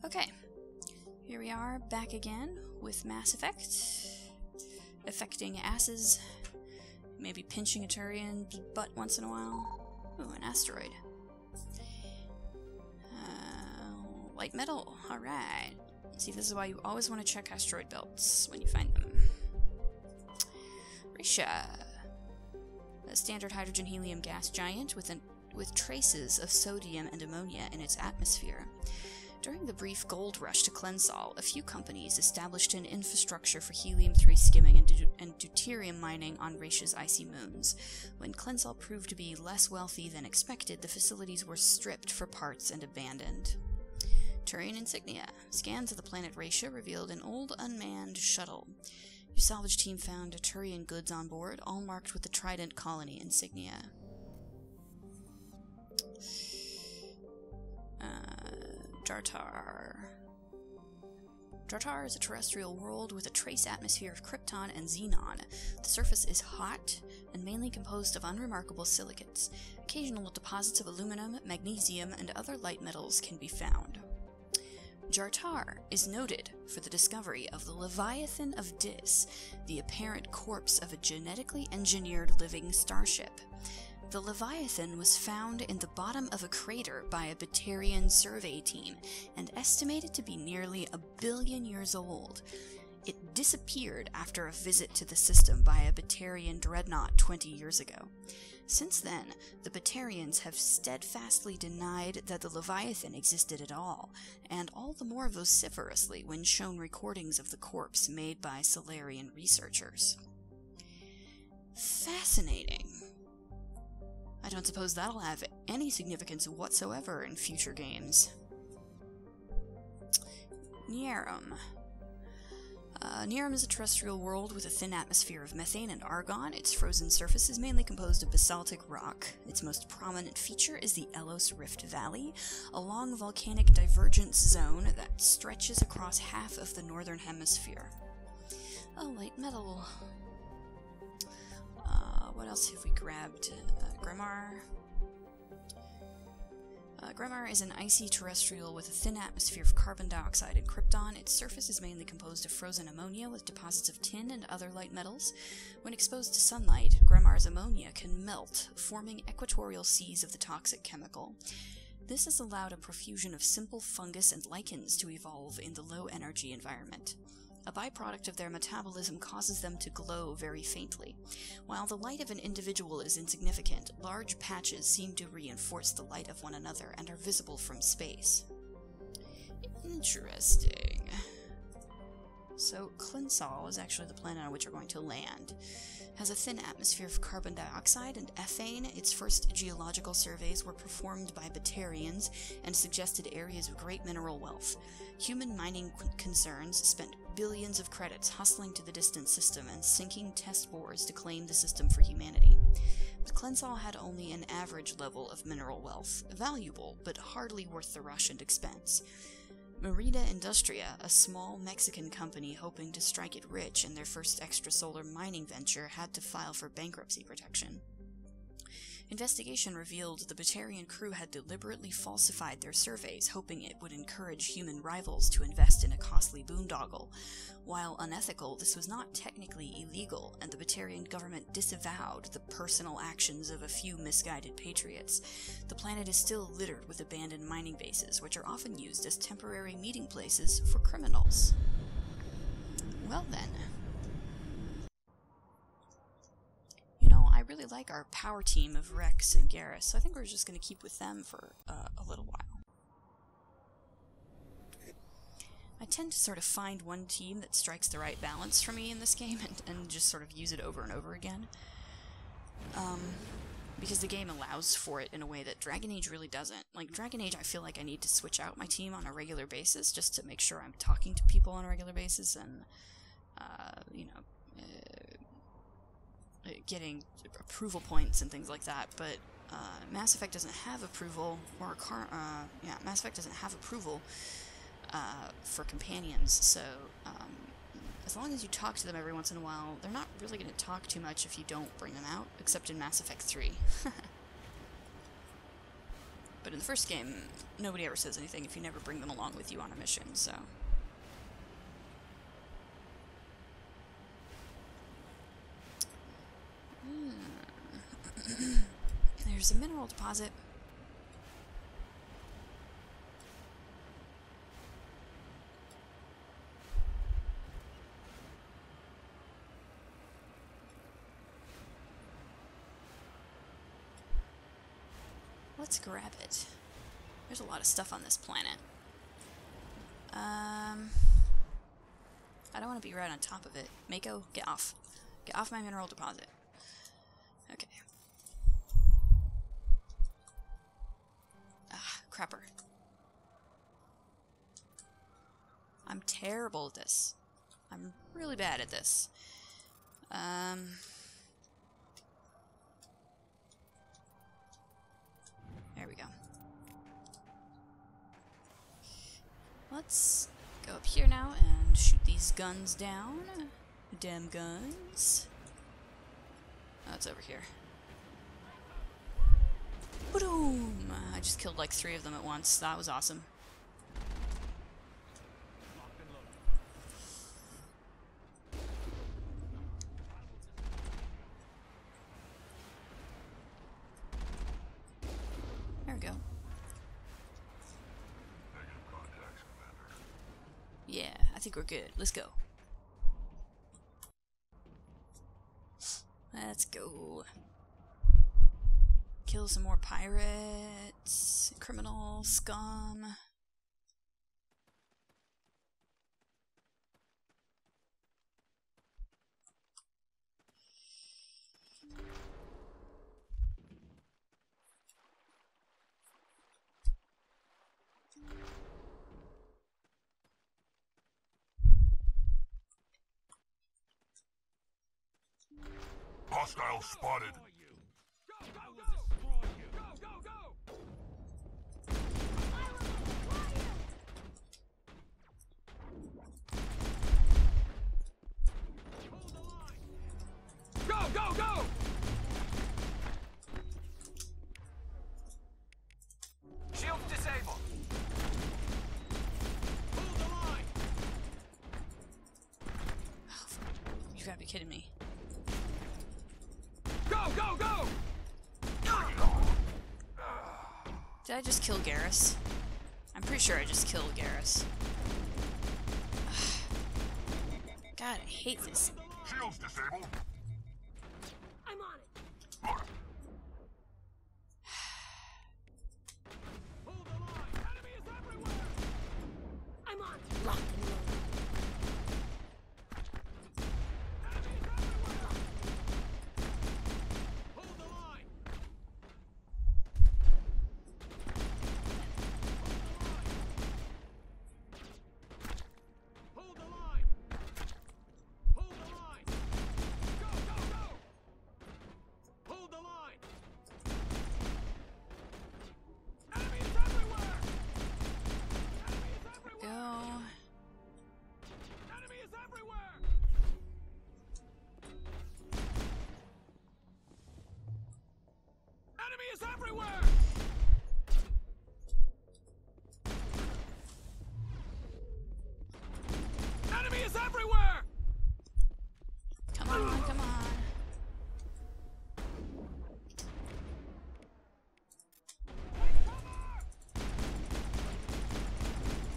Okay, here we are back again with Mass Effect. Affecting asses, maybe pinching a Turian's butt once in a while. Ooh, an asteroid. Light metal, alright. See, this is why you always want to check asteroid belts when you find them. Risha. A standard hydrogen-helium gas giant with traces of sodium and ammonia in its atmosphere. During the brief gold rush to Klensal, a few companies established an infrastructure for helium-3 skimming and deuterium mining on Risha's icy moons. When Klensal proved to be less wealthy than expected, the facilities were stripped for parts and abandoned. Turian insignia. Scans of the planet Risha revealed an old unmanned shuttle. Your salvage team found Turian goods on board, all marked with the Trident Colony insignia. Jartar. Jartar is a terrestrial world with a trace atmosphere of krypton and xenon. The surface is hot and mainly composed of unremarkable silicates. Occasional deposits of aluminum, magnesium, and other light metals can be found. Jartar is noted for the discovery of the Leviathan of Dis, the apparent corpse of a genetically engineered living starship. The Leviathan was found in the bottom of a crater by a Batarian survey team and estimated to be nearly 1 billion years old. It disappeared after a visit to the system by a Batarian dreadnought 20 years ago. Since then, the Batarians have steadfastly denied that the Leviathan existed at all, and all the more vociferously when shown recordings of the corpse made by Solarian researchers. Fascinating. I don't suppose that'll have any significance whatsoever in future games. Nierum. Nierum is a terrestrial world with a thin atmosphere of methane and argon. Its frozen surface is mainly composed of basaltic rock. Its most prominent feature is the Elos Rift Valley, a long volcanic divergence zone that stretches across half of the northern hemisphere. Oh, light metal. What else have we grabbed? Gremar. Gremar is an icy terrestrial with a thin atmosphere of carbon dioxide and krypton. Its surface is mainly composed of frozen ammonia with deposits of tin and other light metals. When exposed to sunlight, Gremar's ammonia can melt, forming equatorial seas of the toxic chemical. This has allowed a profusion of simple fungus and lichens to evolve in the low-energy environment. A byproduct of their metabolism causes them to glow very faintly. While the light of an individual is insignificant, large patches seem to reinforce the light of one another and are visible from space. Interesting. So, Klensal is actually the planet on which we're going to land. It has a thin atmosphere of carbon dioxide and ethane. Its first geological surveys were performed by Batarians and suggested areas of great mineral wealth. Human mining concerns spent billions of credits hustling to the distant system and sinking test bores to claim the system for humanity. But Klensal had only an average level of mineral wealth, valuable, but hardly worth the rush and expense. Merida Industria, a small Mexican company hoping to strike it rich in their first extrasolar mining venture, had to file for bankruptcy protection. Investigation revealed the Batarian crew had deliberately falsified their surveys, hoping it would encourage human rivals to invest in a costly boondoggle. While unethical, this was not technically illegal, and the Batarian government disavowed the personal actions of a few misguided patriots. The planet is still littered with abandoned mining bases, which are often used as temporary meeting places for criminals. Well then. I really like our power team of Rex and Garrus, so I think we're just going to keep with them for a little while. I tend to sort of find one team that strikes the right balance for me in this game and just sort of use it over and over again. Because the game allows for it in a way that Dragon Age really doesn't. Like, Dragon Age, I feel like I need to switch out my team on a regular basis just to make sure I'm talking to people on a regular basis and, getting approval points and things like that, but Mass Effect doesn't have approval, Mass Effect doesn't have approval for companions, so as long as you talk to them every once in a while, they're not really going to talk too much if you don't bring them out, except in Mass Effect 3. But in the first game, nobody ever says anything if you never bring them along with you on a mission, so... There's a mineral deposit. Let's grab it. There's a lot of stuff on this planet. I don't want to be right on top of it. Mako, get off. Get off my mineral deposit. Okay. Ah, crapper. I'm terrible at this. I'm really bad at this. There we go. Let's go up here now and shoot these guns down. Damn guns. Oh, it's over here. Boom! I just killed like 3 of them at once. That was awesome. There we go. Yeah, I think we're good. Let's go. Let's go. Kill some more pirates, criminal scum. Hostile spotted. Go! Shields disabled. Hold the line. Oh, you gotta be kidding me. Go! Did I just kill Garrus? I'm pretty sure I just killed Garrus. God, I hate this. Shields disabled. I'm on it. Mark. Hold the line. Enemy is everywhere. I'm on it. Locked and loaded. Enemy is everywhere. Hold the line. Hold the line. Hold the line. Go! Hold the line. Enemy is everywhere. Enemy is everywhere. Go. Enemy is everywhere. Enemy is everywhere. Enemy is everywhere. Come on, come on.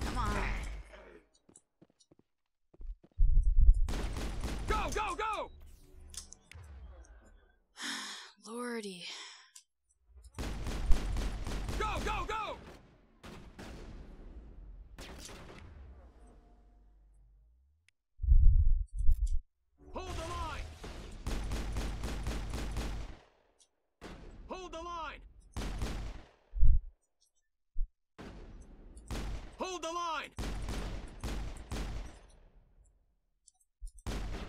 Come on. Go! Lordy. Go! Hold the line. Hold the line. Hold the line.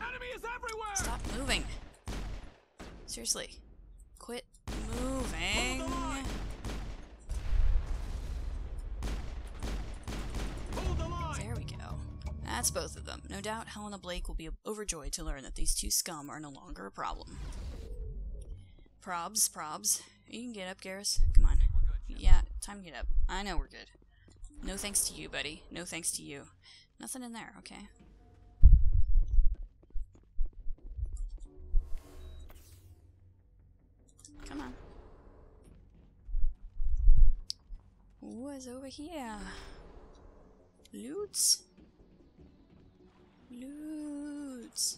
Enemy is everywhere. Stop moving. Seriously. Quit moving. Hold the line. Hold the line. There we go. That's both of them. No doubt Helena Blake will be overjoyed to learn that these 2 scum are no longer a problem. Probs. You can get up, Garrus. Come on. Yeah, Time to get up. I know we're good. No thanks to you, buddy. No thanks to you. Nothing in there, okay. Come on. What's over here? Loots? Loots.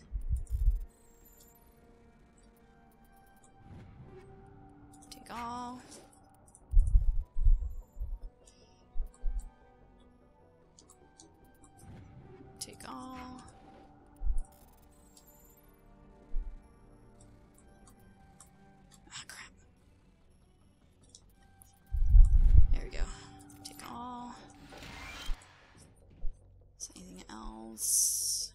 Take all. Take all. Ah, crap. There we go. Take all. Is there anything else?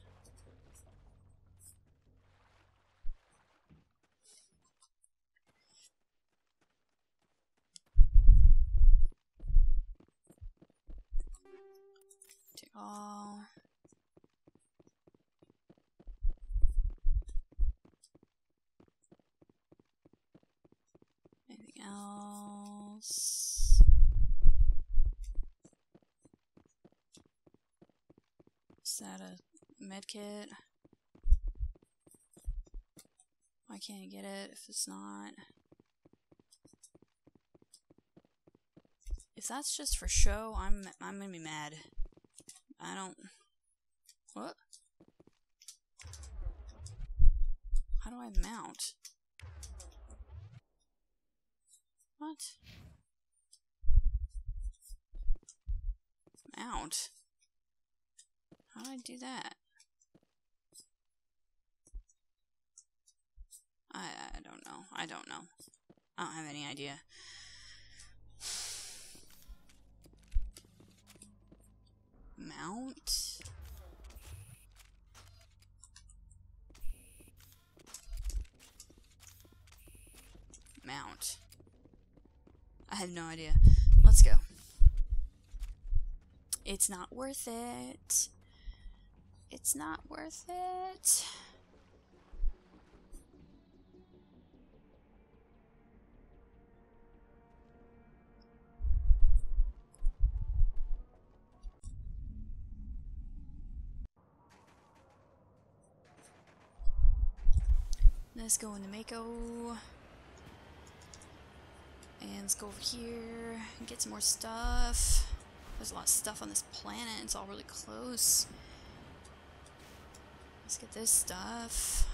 Take all. Anything else? Is that a med kit? Why can't I get it if it's not? If that's just for show, I'm gonna be mad. I don't. What? How do I mount? What? Mount? How do I do that? I don't know. I don't know. I don't have any idea. Mount? Mount. I have no idea. Let's go. It's not worth it. It's not worth it. Let's go into Mako. And let's go over here and get some more stuff. There's a lot of stuff on this planet. It's all really close. Let's get this stuff.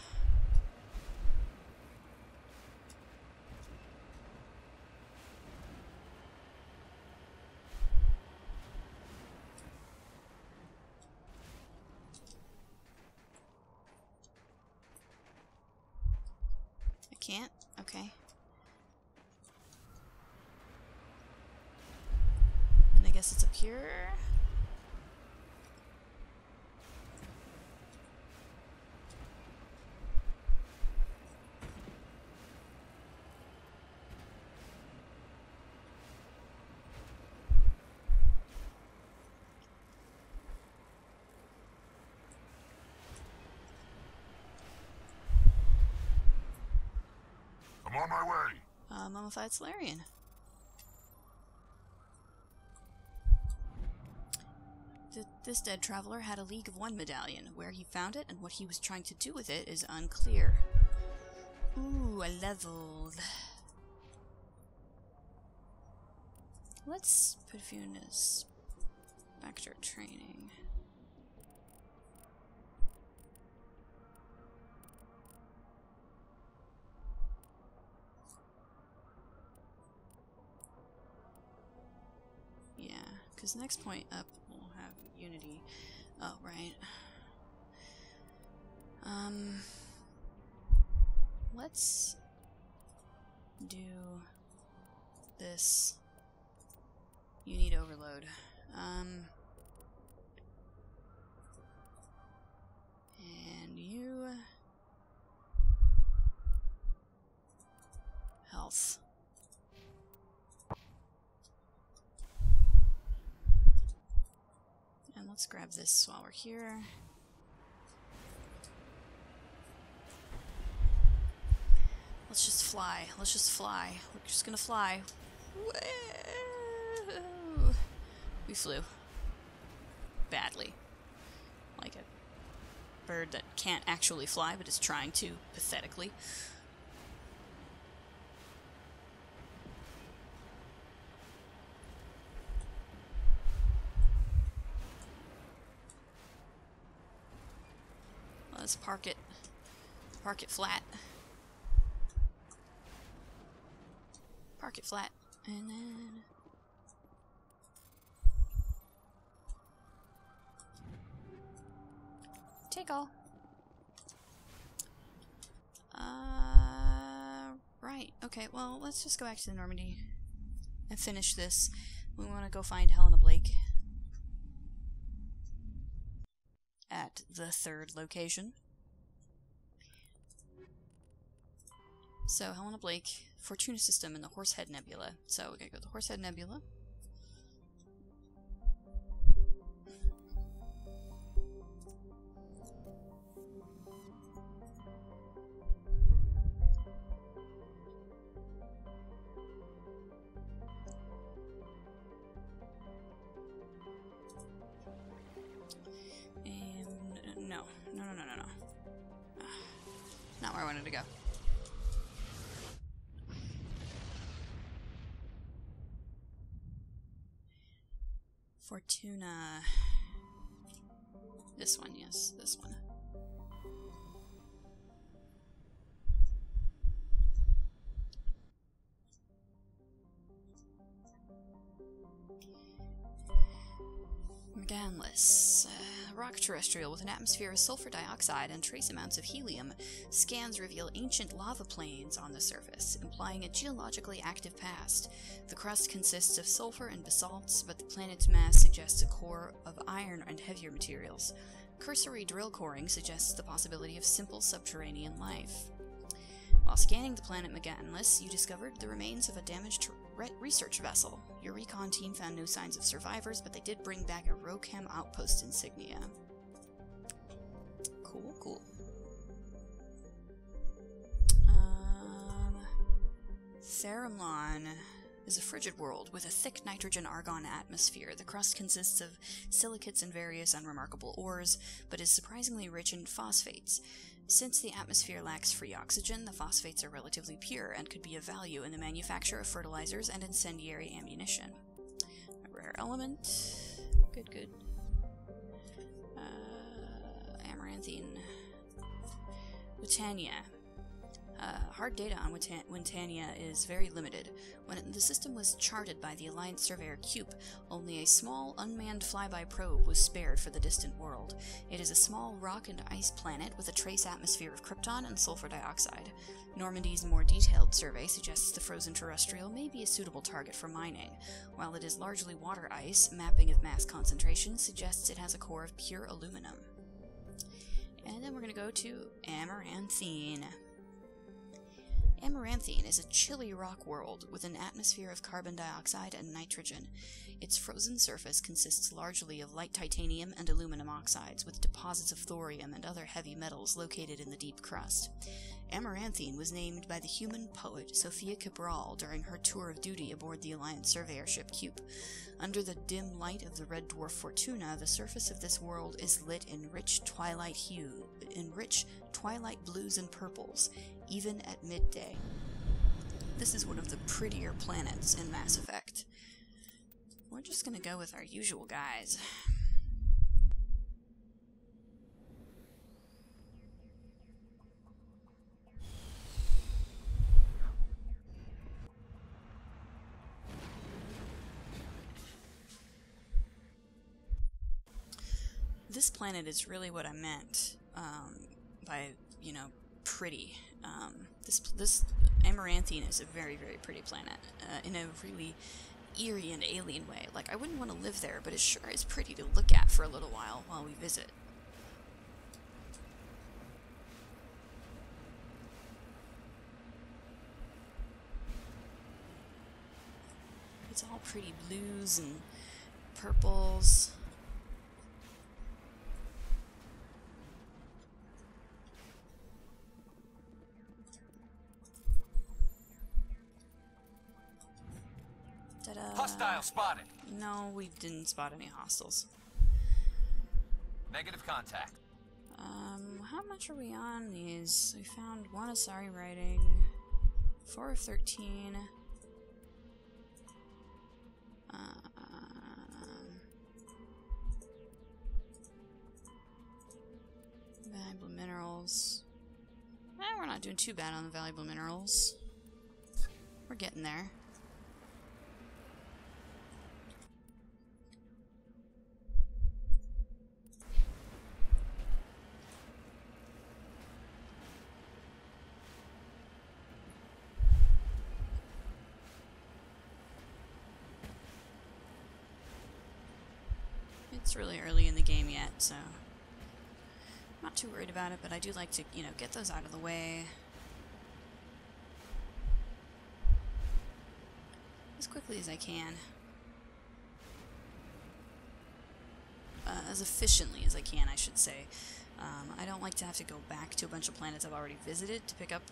I can't? Okay. And I guess it's up here. I'm on my way. Mummified Solarian. This dead traveler had a League of One medallion. Where he found it and what he was trying to do with it is unclear. Ooh, I leveled. Let's put a few in his Spectre training. Yeah, because next point up we'll have Unity. Oh, right. Let's do this. You need overload. And you... health. And let's grab this while we're here. Let's just fly. Let's just fly. We're just gonna fly. Ooh. We flew. Badly. Like a bird that can't actually fly, but is trying to, pathetically. Let's park it flat. Park it flat, and then... take all. Right, okay, well, let's just go back to the Normandy and finish this. We want to go find Helena Blake at the third location. So, Helena Blake, Fortuna System, and the Horsehead Nebula. So, we're gonna go to the Horsehead Nebula. And no. Not where I wanted to go. Fortuna. This one, yes, this one. Meganless. Rock terrestrial with an atmosphere of sulfur dioxide and trace amounts of helium. Scans reveal ancient lava plains on the surface, implying a geologically active past. The crust consists of sulfur and basalts, but the planet's mass suggests a core of iron and heavier materials. Cursory drill coring suggests the possibility of simple subterranean life. While scanning the planet Meganless, you discovered the remains of a damaged research vessel. Your recon team found no signs of survivors, but they did bring back a Rochem outpost insignia. Cool. Theramon is a frigid world with a thick nitrogen-argon atmosphere. The crust consists of silicates and various unremarkable ores, but is surprisingly rich in phosphates. Since the atmosphere lacks free oxygen, the phosphates are relatively pure and could be of value in the manufacture of fertilizers and incendiary ammunition. A rare element. Good. Amaranthine. Witania. Hard data on Witania is very limited. When the system was charted by the Alliance surveyor Cube, only a small, unmanned flyby probe was spared for the distant world. It is a small rock and ice planet with a trace atmosphere of krypton and sulfur dioxide. Normandy's more detailed survey suggests the frozen terrestrial may be a suitable target for mining. While it is largely water ice, mapping of mass concentration suggests it has a core of pure aluminum. And then we're going to go to Amaranthine. Amaranthine is a chilly rock world with an atmosphere of carbon dioxide and nitrogen. Its frozen surface consists largely of light titanium and aluminum oxides, with deposits of thorium and other heavy metals located in the deep crust. Amaranthine was named by the human poet Sophia Cabral during her tour of duty aboard the Alliance surveyor ship Cube. Under the dim light of the red dwarf Fortuna, the surface of this world is lit in rich twilight blues and purples, even at midday. This is one of the prettier planets in Mass Effect. We're just gonna go with our usual guys. This planet is really what I meant by, pretty. This Amaranthine is a very, very pretty planet in a really eerie and alien way. Like, I wouldn't want to live there, but it sure is pretty to look at for a little while we visit. It's all pretty blues and purples. Ta-da! Hostile spotted. No, we didn't spot any hostiles. Negative contact. How much are we on these? We found 1 Asari writing, 4 of 13. Valuable minerals. We're not doing too bad on the valuable minerals. We're getting there. It's really early in the game yet, so I'm not too worried about it, but I do like to, you know, get those out of the way as quickly as I can. As efficiently as I can, I should say. I don't like to have to go back to a bunch of planets I've already visited to pick up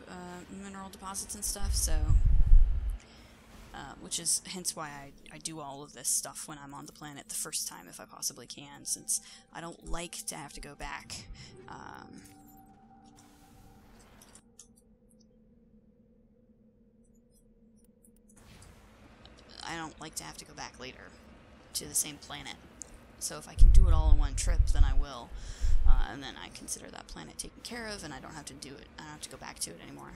mineral deposits and stuff, so... which is hence why I do all of this stuff when I'm on the planet the first time if I possibly can, since I don't like to have to go back. I don't like to have to go back later to the same planet. So if I can do it all in one trip, then I will. And then I consider that planet taken care of, and I don't have to do it. I don't have to go back to it anymore.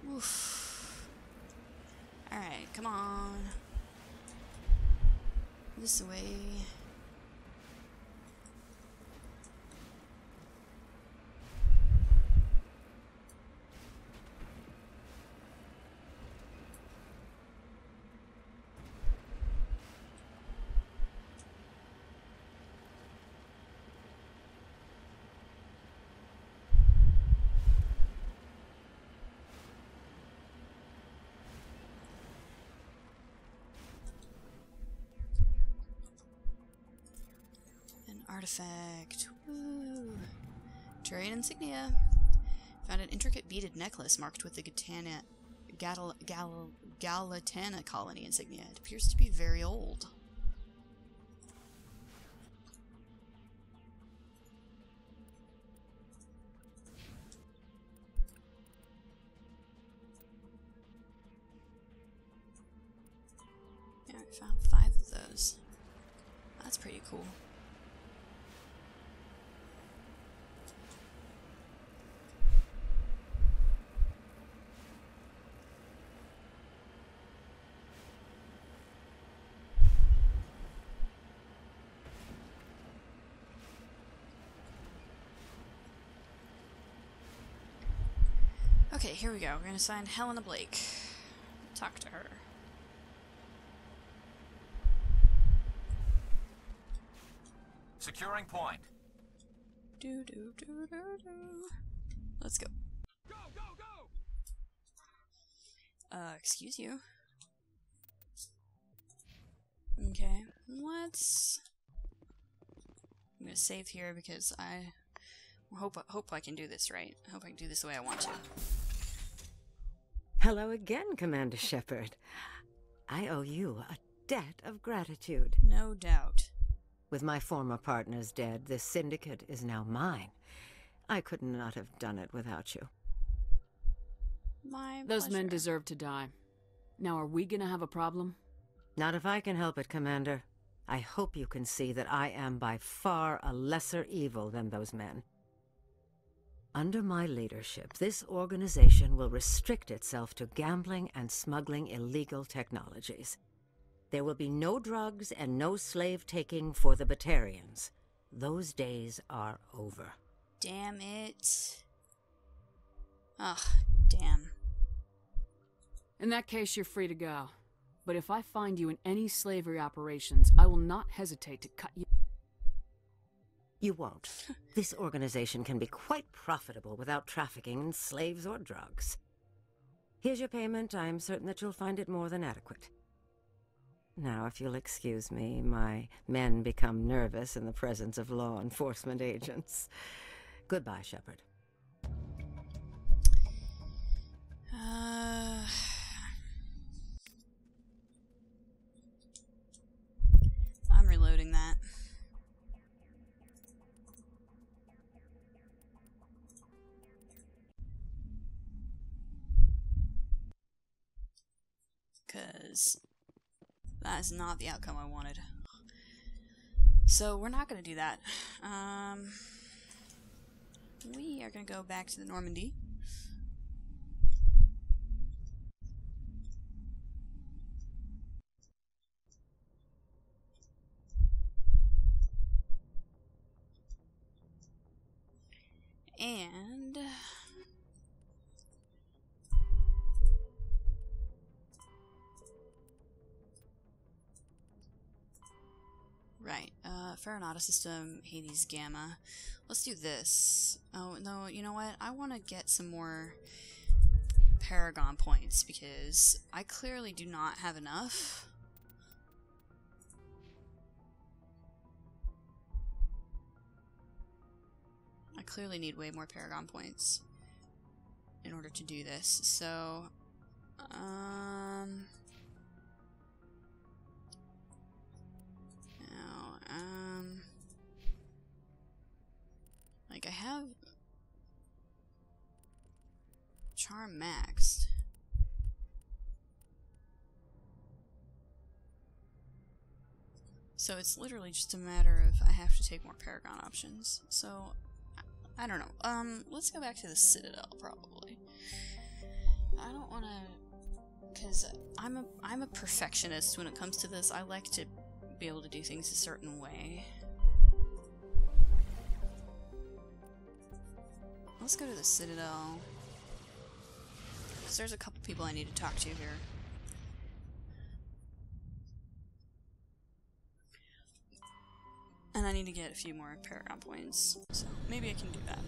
Oof. Alright, come on. This way. Artifact. Woo. Trade insignia. Found an intricate beaded necklace marked with the Galatana colony insignia. It appears to be very old. Yeah, I found 5 of those. That's pretty cool. Okay, here we go. We're gonna find Helena Blake. Talk to her. Securing point. Do. Let's go. Go, go, go! Excuse you. Okay, let's... I'm gonna save here because I hope I can do this right. I hope I can do this the way I want to. Hello again, Commander Shepard. I owe you a debt of gratitude. No doubt. With my former partners dead, this syndicate is now mine. I could not have done it without you. My Those pleasure. men deserve to die. Now, are we gonna have a problem? Not if I can help it, Commander. I hope you can see that I am by far a lesser evil than those men. Under my leadership, this organization will restrict itself to gambling and smuggling illegal technologies. There will be no drugs and no slave-taking for the Batarians. Those days are over. Damn it. Ugh, damn. In that case, you're free to go. But if I find you in any slavery operations, I will not hesitate to cut you. You won't. This organization can be quite profitable without trafficking in slaves or drugs. Here's your payment. I'm certain that you'll find it more than adequate. Now, if you'll excuse me, my men become nervous in the presence of law enforcement agents. Goodbye, Shepard. because that is not the outcome I wanted. So we're not going to do that. We are going to go back to the Normandy. And right, Farinata system, Hades Gamma. Let's do this. Oh, no, you know what? I want to get some more Paragon points because I clearly do not have enough. I clearly need way more Paragon points in order to do this. So, like I have Charm maxed. So it's literally just a matter of I have to take more Paragon options. So I don't know. Let's go back to the Citadel probably. I don't want to, because I'm a perfectionist when it comes to this. I like to be able to do things a certain way. Let's go to the Citadel. Because there's a couple people I need to talk to here. And I need to get a few more Paragon points. So maybe I can do that.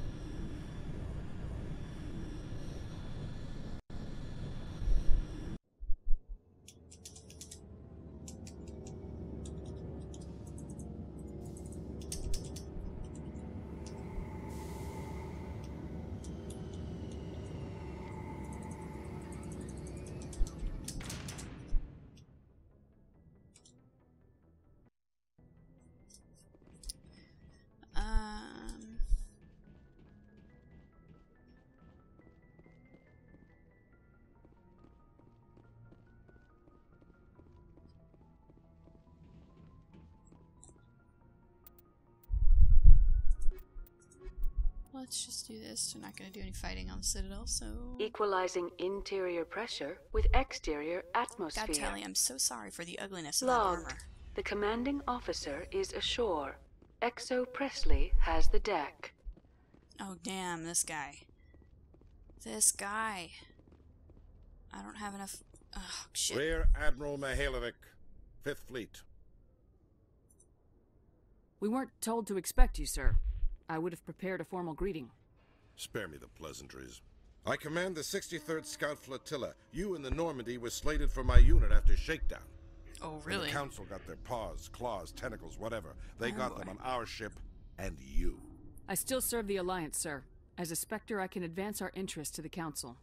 Let's just do this. We're not going to do any fighting on the Citadel, so... Equalizing interior pressure with exterior atmosphere. God, Tally, I'm so sorry for the ugliness of that Logged. armor. The commanding officer is ashore. Exo Presley has the deck. Oh, damn, this guy. This guy. I don't have enough... Oh, shit. Rear Admiral Mihailovic, 5th Fleet. We weren't told to expect you, sir. I would have prepared a formal greeting. Spare me the pleasantries. I command the 63rd Scout Flotilla. You and the Normandy were slated for my unit after shakedown. Oh, When really? the Council got their paws, claws, tentacles, whatever. They Oh, got boy. them on our ship, and you. I still serve the Alliance, sir. As a Spectre, I can advance our interests to the Council.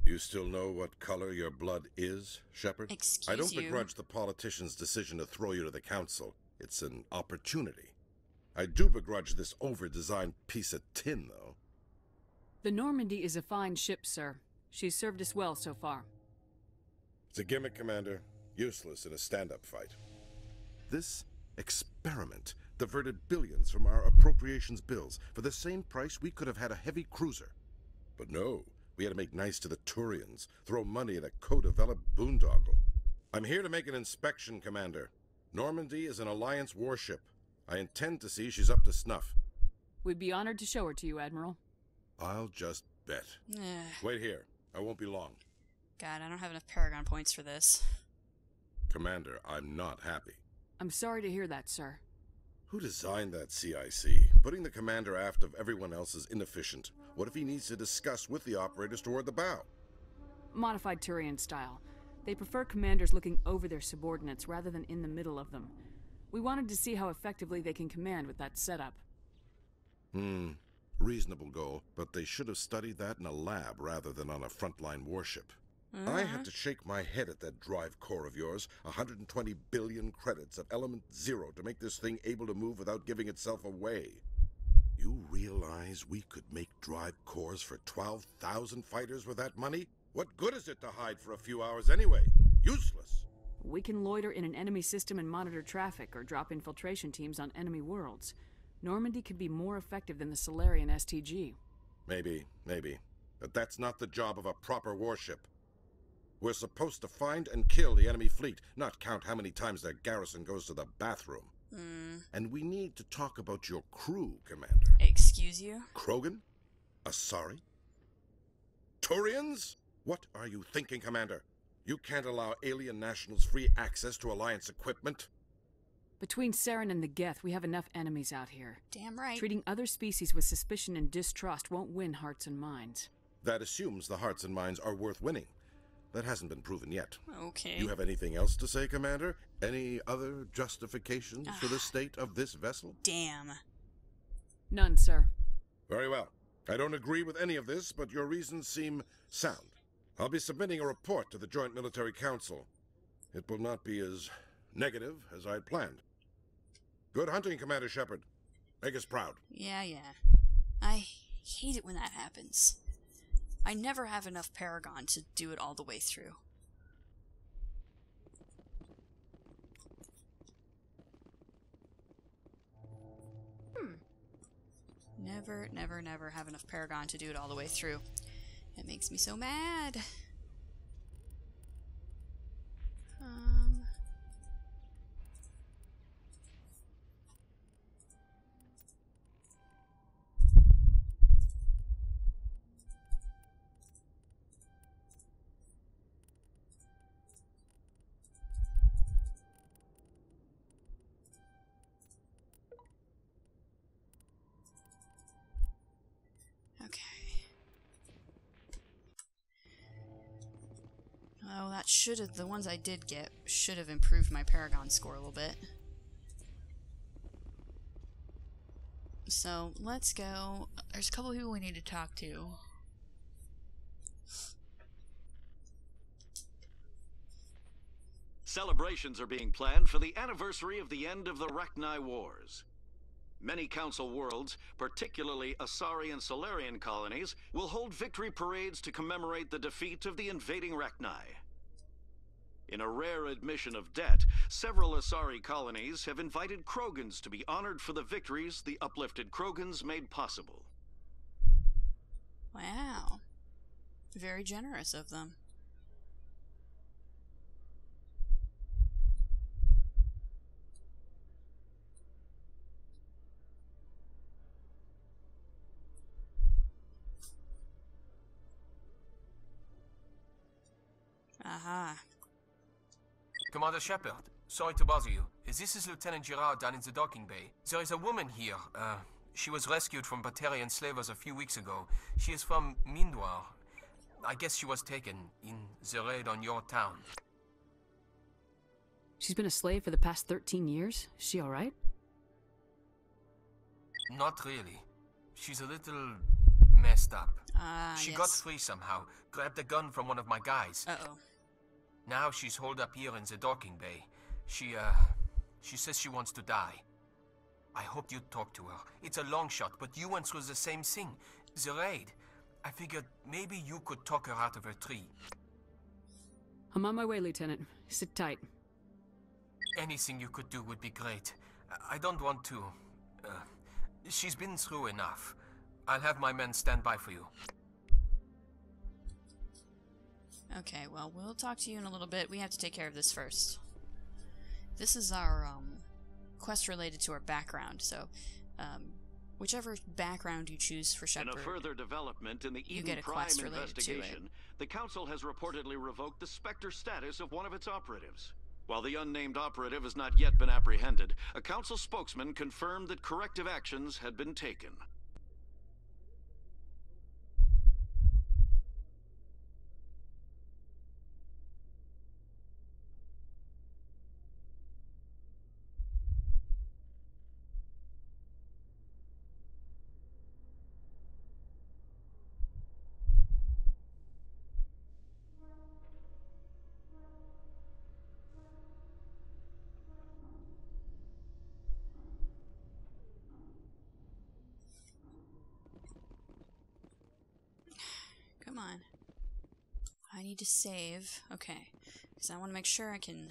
You still know what color your blood is, Shepard? Excuse I don't you. begrudge the politician's decision to throw you to the Council. It's an opportunity. I do begrudge this over-designed piece of tin, though. The Normandy is a fine ship, sir. She's served us well so far. It's a gimmick, Commander. Useless in a stand-up fight. This experiment diverted billions from our appropriations bills. For the same price, we could have had a heavy cruiser. But no, we had to make nice to the Turians, throw money at a co-developed boondoggle. I'm here to make an inspection, Commander. Normandy is an Alliance warship. I intend to see she's up to snuff. We'd be honored to show her to you, Admiral. I'll just bet. Ugh. Wait here. I won't be long. God, I don't have enough Paragon points for this. Commander, I'm not happy. I'm sorry to hear that, sir. Who designed that CIC? Putting the commander aft of everyone else is inefficient. What if he needs to discuss with the operators toward the bow? Modified Turian style. They prefer commanders looking over their subordinates rather than in the middle of them. We wanted to see how effectively they can command with that setup. Reasonable goal, but they should have studied that in a lab rather than on a frontline warship. I had to shake my head at that drive core of yours. 120 billion credits of element 0 to make this thing able to move without giving itself away. You realize we could make drive cores for 12,000 fighters with that money? What good is it to hide for a few hours anyway? Useless. We can loiter in an enemy system and monitor traffic, or drop infiltration teams on enemy worlds. Normandy could be more effective than the Solarian STG. Maybe. But that's not the job of a proper warship. We're supposed to find and kill the enemy fleet, not count how many times their garrison goes to the bathroom. And we need to talk about your crew, Commander. Excuse you? Krogan? Asari? Turians? What are you thinking, Commander? You can't allow alien nationals free access to Alliance equipment? Between Saren and the Geth, we have enough enemies out here. Damn right. Treating other species with suspicion and distrust won't win hearts and minds. That assumes the hearts and minds are worth winning. That hasn't been proven yet. Okay. You have anything else to say, Commander? Any other justifications for the state of this vessel? Damn. None, sir. Very well. I don't agree with any of this, but your reasons seem sound. I'll be submitting a report to the Joint Military Council. It will not be as negative as I'd planned. Good hunting, Commander Shepard. Make us proud. Yeah. I hate it when that happens. I never have enough Paragon to do it all the way through. Never have enough Paragon to do it all the way through. It makes me so mad. Oh, that should have, the ones I did get should have improved my Paragon score a little bit. So, let's go. There's a couple people we need to talk to. Celebrations are being planned for the anniversary of the end of the Rachni Wars. Many Council worlds, particularly Asari and Solarian colonies, will hold victory parades to commemorate the defeat of the invading Rachni. In a rare admission of debt, several Asari colonies have invited Krogans to be honored for the victories the uplifted Krogans made possible. Wow. Very generous of them. Aha. Commander Shepard, sorry to bother you. This is Lieutenant Girard down in the docking bay. There is a woman here. She was rescued from Batarian slavers a few weeks ago. She is from Mindoir. I guess she was taken in the raid on your town. She's been a slave for the past 13 years? Is she alright? Not really. She's a little messed up. She got free somehow, grabbed a gun from one of my guys. Uh-oh. Now she's holed up here in the docking bay. She says she wants to die. I hoped you'd talk to her. It's a long shot, but you went through the same thing. The raid. I figured maybe you could talk her out of her tree. I'm on my way, Lieutenant. Sit tight. Anything you could do would be great. I don't want to... she's been through enough. I'll have my men stand by for you. Okay, well, we'll talk to you in a little bit. We have to take care of this first. This is our, quest related to our background, so, whichever background you choose for Shepard, in a further development in the Eden Prime investigation, the Council has reportedly revoked the Spectre status of one of its operatives. While the unnamed operative has not yet been apprehended, a Council spokesman confirmed that corrective actions had been taken. need to save. Okay. Because I want to make sure I can...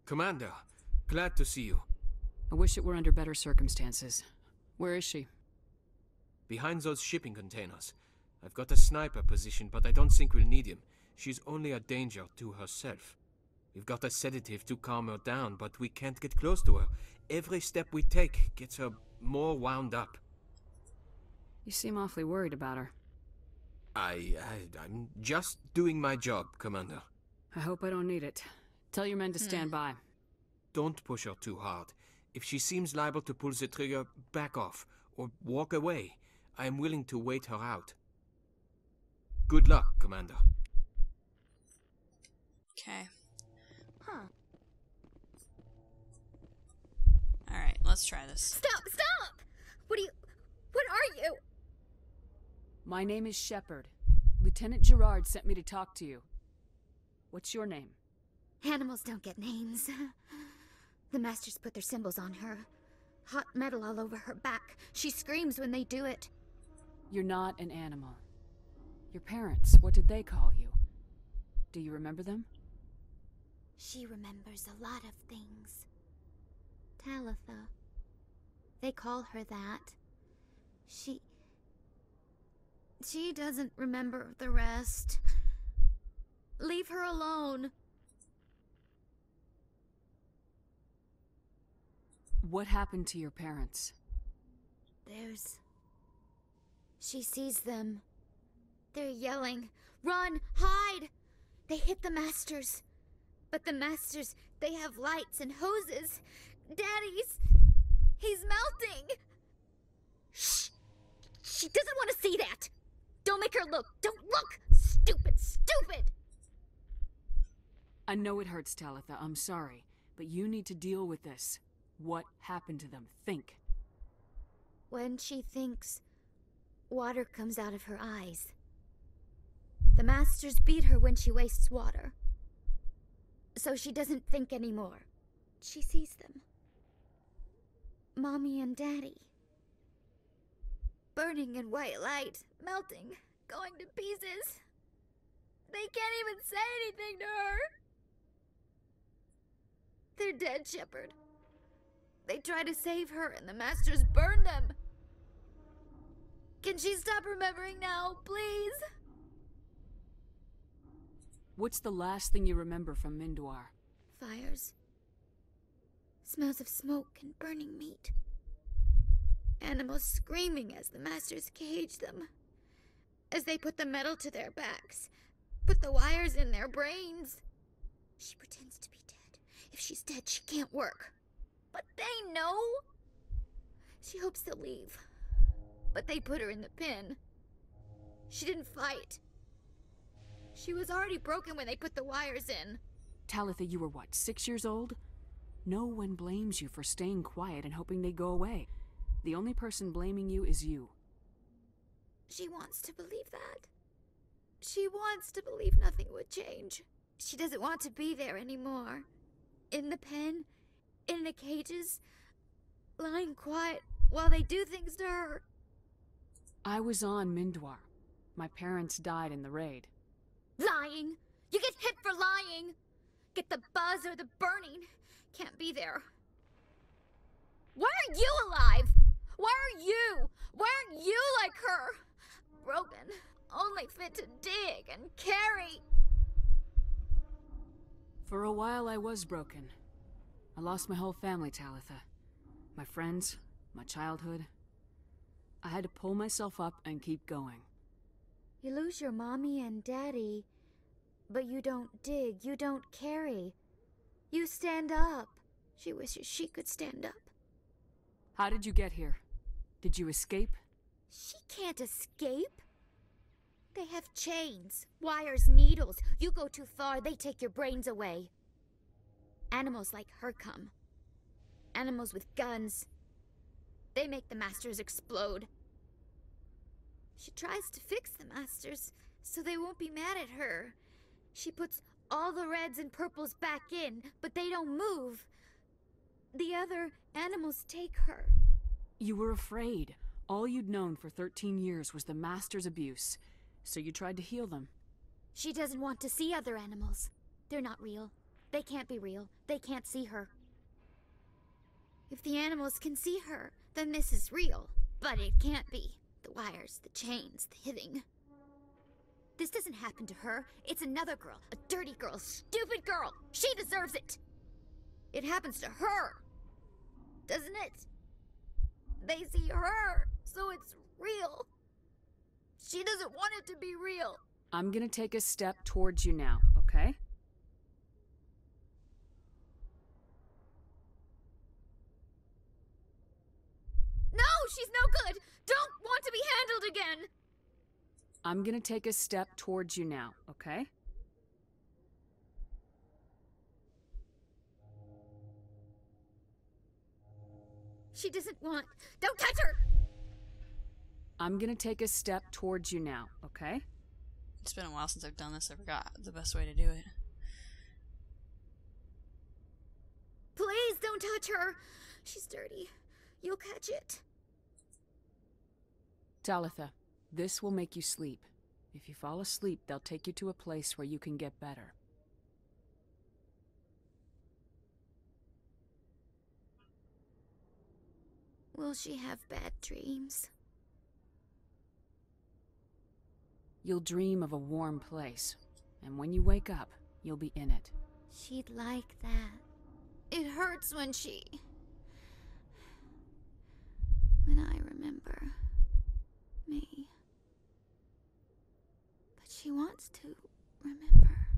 Commander, glad to see you. I wish it were under better circumstances. Where is she? Behind those shipping containers. I've got a sniper position, but I don't think we'll need him. She's only a danger to herself. We've got a sedative to calm her down, but we can't get close to her. Every step we take gets her more wound up. You seem awfully worried about her. I'm just doing my job, Commander. I hope I don't need it. Tell your men to stand by. Don't push her too hard. If she seems liable to pull the trigger, back off, or walk away. I am willing to wait her out. Good luck, Commander. Okay. Huh. Alright, let's try this. Stop! Stop! What are you? My name is Shepard. Lieutenant Gerard sent me to talk to you. What's your name? Animals don't get names. The Masters put their symbols on her. Hot metal all over her back. She screams when they do it. You're not an animal. Your parents, what did they call you? Do you remember them? She remembers a lot of things. Talitha. They call her that. She doesn't remember the rest. Leave her alone. What happened to your parents? She sees them. They're yelling, "Run! Hide!" They hit the Masters. But the Masters, they have lights and hoses. He's melting! Shh! She doesn't want to see that! Don't make her look! Don't look! Stupid! Stupid! I know it hurts, Talitha. I'm sorry. But you need to deal with this. What happened to them? Think. When she thinks, water comes out of her eyes. The Masters beat her when she wastes water. So she doesn't think anymore. She sees them. Mommy and Daddy. Burning in white light, melting, going to pieces. They can't even say anything to her. They're dead, Shepard. They try to save her and the Masters burn them. Can she stop remembering now, please? What's the last thing you remember from Mindoir? Fires. Smells of smoke and burning meat. Animals screaming as the Masters cage them. As they put the metal to their backs. Put the wires in their brains. She pretends to be dead. If she's dead, she can't work. But they know. She hopes to leave. But they put her in the pen. She didn't fight. She was already broken when they put the wires in. Talitha, you were what, 6 years old? No one blames you for staying quiet and hoping they go away. The only person blaming you is you. She wants to believe that. She wants to believe nothing would change. She doesn't want to be there anymore. In the pen, in the cages, lying quiet while they do things to her. I was on Mindoir. My parents died in the raid. Lying! You get hit for lying! Get the buzz or the burning. Can't be there. Why are you alive? Why are you? Why aren't you like her? Broken, only fit to dig and carry. For a while I was broken. I lost my whole family, Talitha. My friends, my childhood. I had to pull myself up and keep going. You lose your mommy and daddy, but you don't dig, you don't carry. You stand up. She wishes she could stand up. How did you get here? Did you escape? She can't escape. They have chains, wires, needles. You go too far, they take your brains away. Animals like her come. Animals with guns. They make the Masters explode. She tries to fix the Masters so they won't be mad at her. She puts all the reds and purples back in, but they don't move. The other animals take her. You were afraid. All you'd known for 13 years was the Master's abuse, so you tried to heal them. She doesn't want to see other animals. They're not real. They can't be real. They can't see her. If the animals can see her, then this is real. But it can't be. The wires, the chains, the hitting. This doesn't happen to her. It's another girl. A dirty girl. Stupid girl. She deserves it. It happens to her. Doesn't it? They see her, so it's real. She doesn't want it to be real. I'm gonna take a step towards you now, okay? No, she's no good. Don't want to be handled again. I'm gonna take a step towards you now, okay? She doesn't want... Don't touch her! I'm gonna take a step towards you now, okay? It's been a while since I've done this. I forgot the best way to do it. Please don't touch her. She's dirty. You'll catch it. Talitha, this will make you sleep. If you fall asleep, they'll take you to a place where you can get better. Will she have bad dreams? You'll dream of a warm place, and when you wake up, you'll be in it. She'd like that. It hurts when I remember me. But she wants to remember.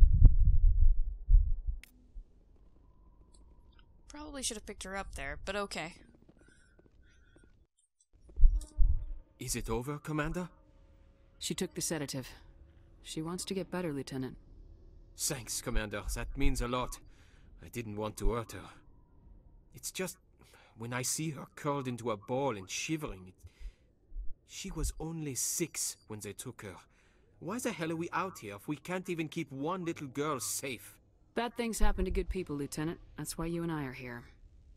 Probably should have picked her up there, but okay. Is it over, Commander? She took the sedative. She wants to get better, Lieutenant. Thanks, Commander. That means a lot. I didn't want to hurt her. It's just... when I see her curled into a ball and shivering... She was only 6 when they took her. Why the hell are we out here if we can't even keep one little girl safe? Bad things happen to good people, Lieutenant. That's why you and I are here.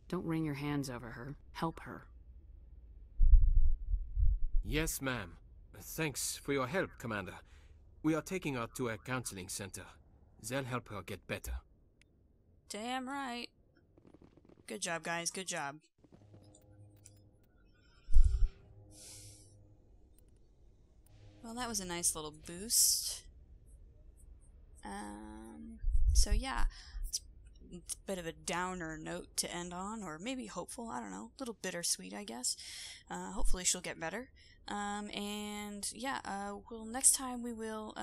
Don't wring your hands over her. Help her. Yes, ma'am. Thanks for your help, Commander. We are taking her to a counseling center. They'll help her get better. Damn right. Good job, guys. Good job. Well, that was a nice little boost. So yeah, it's a bit of a downer note to end on, or maybe hopeful, I don't know, a little bittersweet, I guess. Hopefully she'll get better. And yeah, well, next time we will,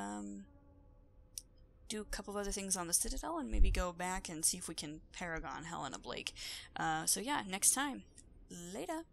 do a couple of other things on the Citadel and maybe go back and see if we can Paragon Helena Blake. So yeah, next time. Later.